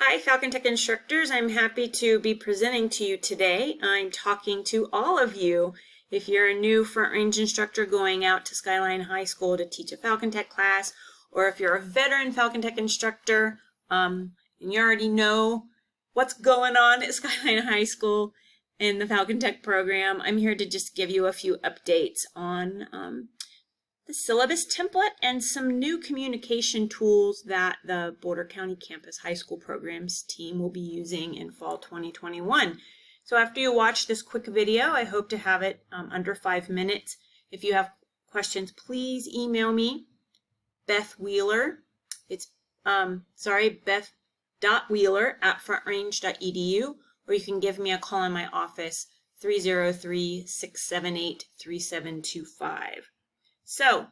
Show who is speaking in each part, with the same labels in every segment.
Speaker 1: Hi, FalconTECH instructors. I'm happy to be presenting to you today. I'm talking to all of you. If you're a new front range instructor going out to Skyline High School to teach a FalconTECH class, or if you're a veteran FalconTECH instructor and you already know what's going on at Skyline High School in the FalconTECH program, I'm here to just give you a few updates on the syllabus template and some new communication tools that the Boulder County Campus High School Programs team will be using in fall 2021. So after you watch this quick video, I hope to have it under 5 minutes. If you have questions, please email me, Beth Wheeler. It's, beth.wheeler@frontrange.edu, or you can give me a call in my office, 303-678-3725. So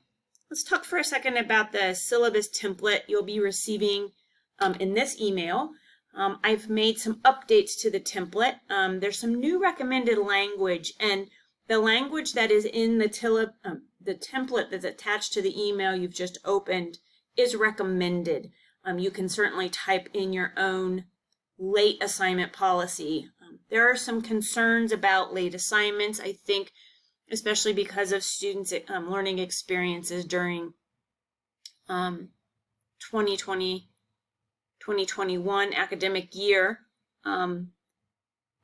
Speaker 1: let's talk for a second about the syllabus template you'll be receiving in this email. I've made some updates to the template. There's some new recommended language, and the language that is in the template that's attached to the email you've just opened is recommended. You can certainly type in your own late assignment policy. There are some concerns about late assignments, I think, especially because of students' learning experiences during 2020-2021 academic year.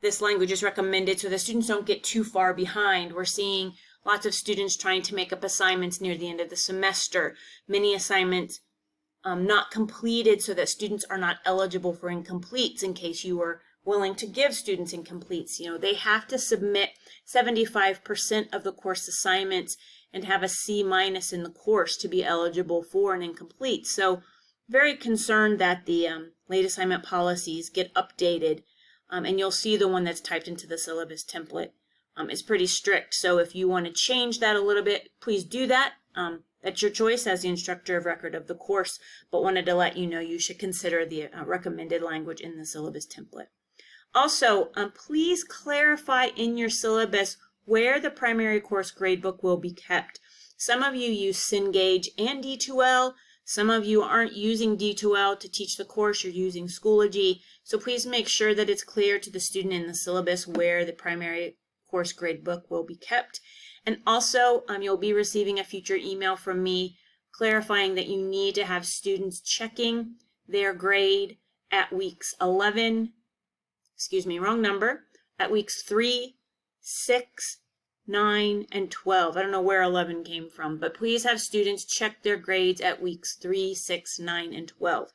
Speaker 1: This language is recommended so the students don't get too far behind. We're seeing lots of students trying to make up assignments near the end of the semester, many assignments not completed so that students are not eligible for incompletes in case you were willing to give students incompletes. You know, they have to submit 75% of the course assignments and have a C- in the course to be eligible for an incomplete. So very concerned that the late assignment policies get updated, and you'll see the one that's typed into the syllabus template is pretty strict. So if you want to change that a little bit, please do that. That's your choice as the instructor of record of the course, but wanted to let you know you should consider the recommended language in the syllabus template. Also, please clarify in your syllabus where the primary course gradebook will be kept. Some of you use Cengage and D2L. Some of you aren't using D2L to teach the course. You're using Schoology. So please make sure that it's clear to the student in the syllabus where the primary course gradebook will be kept. And also, you'll be receiving a future email from me clarifying that you need to have students checking their grade at weeks 11, at weeks 3, 6, 9, and 12. I don't know where 11 came from, but please have students check their grades at weeks 3, 6, 9, and 12.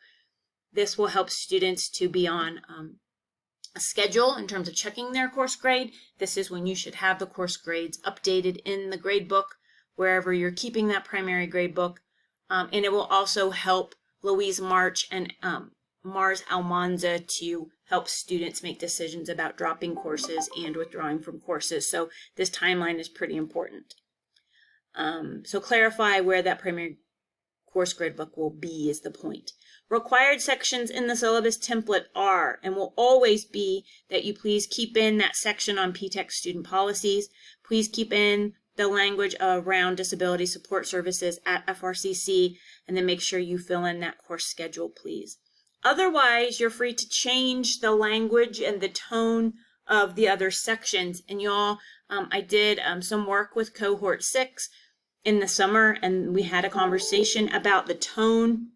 Speaker 1: This will help students to be on a schedule in terms of checking their course grade. This is when you should have the course grades updated in the grade book, wherever you're keeping that primary grade book. And it will also help Louise March and Mars Almanza to help students make decisions about dropping courses and withdrawing from courses. So this timeline is pretty important. So clarify where that primary course gradebook will be is the point. Required sections in the syllabus template are and will always be that you please keep in that section on P-TECH student policies. Please keep in the language around disability support services at FRCC, and then make sure you fill in that course schedule, please. Otherwise, you're free to change the language and the tone of the other sections. And y'all, I did some work with cohort 6 in the summer, and we had a conversation about the tone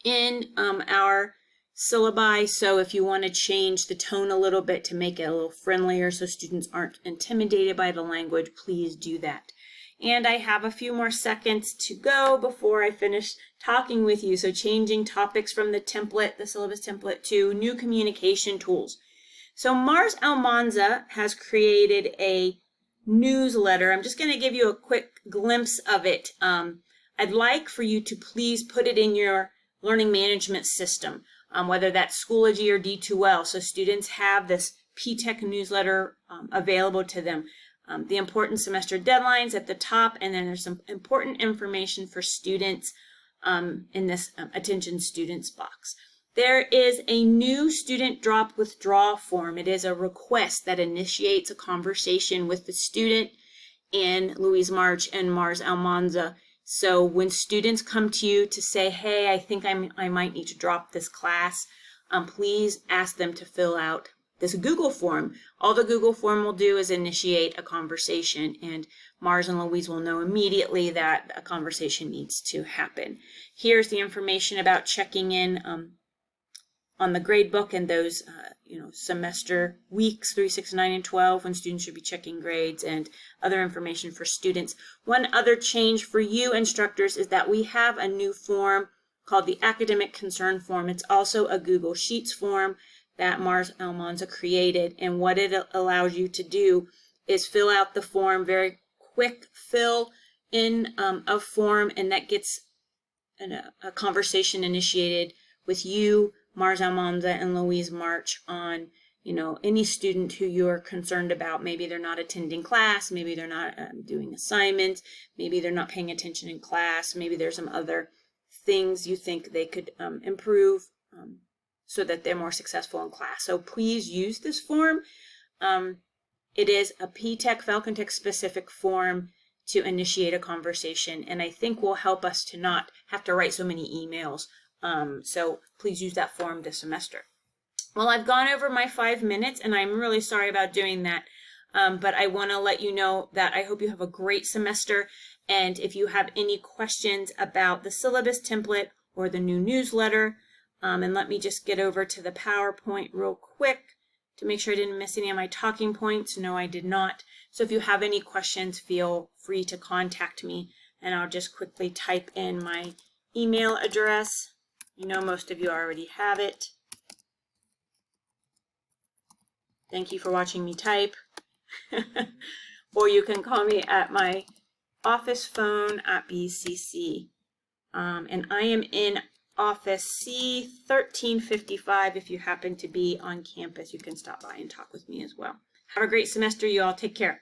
Speaker 1: in our syllabi. So if you want to change the tone a little bit to make it a little friendlier so students aren't intimidated by the language, please do that. And I have a few more seconds to go before I finish talking with you. So changing topics from the template, the syllabus template, to new communication tools. So Mars Almanza has created a newsletter. I'm just going to give you a quick glimpse of it. I'd like for you to please put it in your learning management system, whether that's Schoology or D2L, so students have this P-TECH newsletter available to them. The important semester deadlines at the top, and then there's some important information for students in this attention students box. There is a new student drop withdraw form. It is a request that initiates a conversation with the student and Louise March and Mars Almanza So when students come to you to say, hey, I think I might need to drop this class, please ask them to fill out this Google form. All the Google form will do is initiate a conversation, and Mars and Louise will know immediately that a conversation needs to happen. Here's the information about checking in on the grade book and those semester weeks 3, 6, 9, and 12 when students should be checking grades, and other information for students. One other change for you instructors is that we have a new form called the Academic Concern Form. It's also a Google Sheets form that Mars Almanza created, and what it allows you to do is fill out the form, very quick fill in a form, and that gets a conversation initiated with you, Mars Almanza, and Louise March on any student who you're concerned about. Maybe they're not attending class, maybe they're not doing assignments, maybe they're not paying attention in class, maybe there's some other things you think they could improve so that they're more successful in class. So please use this form. It is a FalconTECH specific form to initiate a conversation, and I think will help us to not have to write so many emails. So please use that form this semester. Well, I've gone over my 5 minutes, and I'm really sorry about doing that. But I want to let you know that I hope you have a great semester. And if you have any questions about the syllabus template or the new newsletter, and let me just get over to the PowerPoint real quick to make sure I didn't miss any of my talking points. No, I did not. So if you have any questions, feel free to contact me, and I'll just quickly type in my email address. Most of you already have it. Thank you for watching me type. Or you can call me at my office phone at BCC. And I am in office C1355. If you happen to be on campus, you can stop by and talk with me as well. Have a great semester, you all. Take care.